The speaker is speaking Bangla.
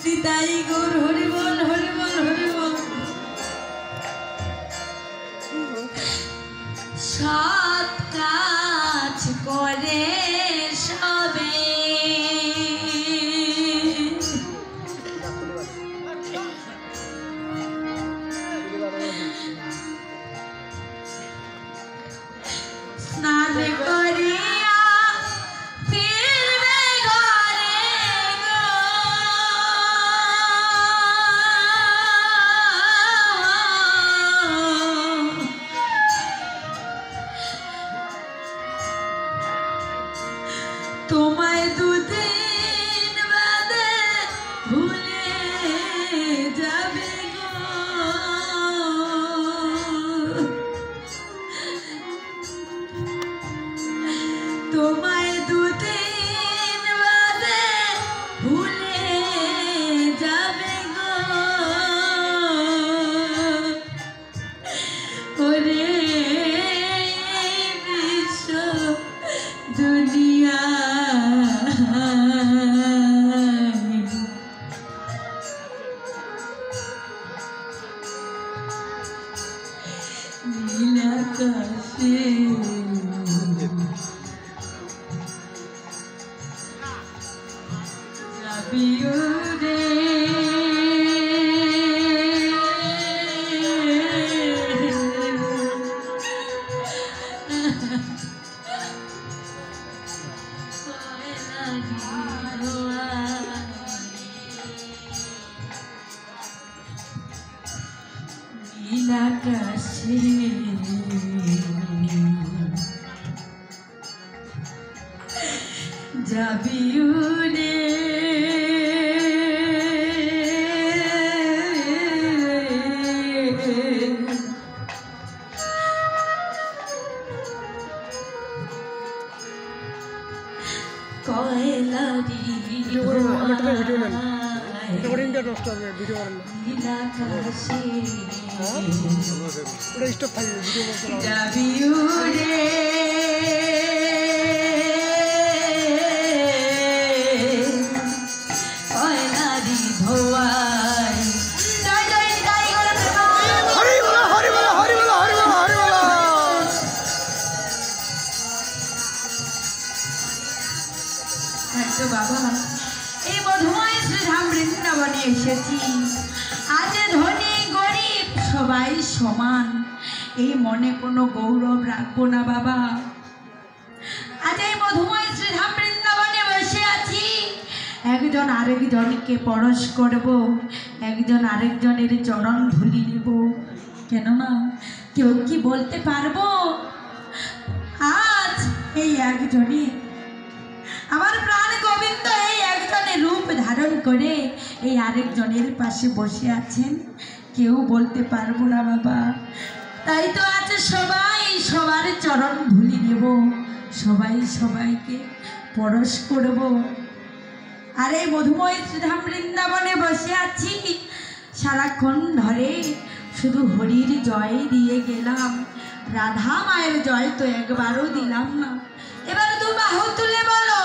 সীতাই গৌর হরি বল হরি বল হরি বল। সৎ কাজ করে সবে স্নান করিয়া ফিরবে ঘরে গো। তোমায় দুদিন বাদে ভুলে যাবে গো। তোমায় দুদিন বাদে ভুলে যাবে গো। ওরে বিশ্ব দুনিয়া নীল আকাশে যাবি রে। নীল আকাশে যাবি রে। কয়লারি যাবি রে। কয়লারি ধোয়াই জয় জয় জয় করে হরি বলো হরি বলো হরি বলো হরি বলো হরি বলো। বাবা এই মধুময় শ্রীধাম বৃন্দাবনে এসেছি। আজ ধনী গরিব সবাই সমান, এই মনে কোনো গৌরব রাখবো না বাবা। আজ এই মধুময় শ্রীধাম বৃন্দাবনে বসে আছি, একজন আরেকজনকে পরশ করব, একজন আরেকজনের চরণ ধুলি নেব। কেননা কেউ কি বলতে পারবো আজ এই একজনে আমার প্রাণ গোবিন্দ এই একজনের রূপ ধারণ করে এই আরেকজনের পাশে বসে আছেন? কেউ বলতে পারবো না বাবা। তাই তো আছে সবাই সবার চরণ ধুলি নেব, সবাই সবাইকে পরশ করব। আর এই মধুময় শ্রীধাম বৃন্দাবনে বসে আছি, সারাক্ষণ ধরে শুধু হরির জয় দিয়ে গেলাম, রাধা মায়ের জয় তো একবারও দিলাম না। এবার দু বাহু তুলে বলো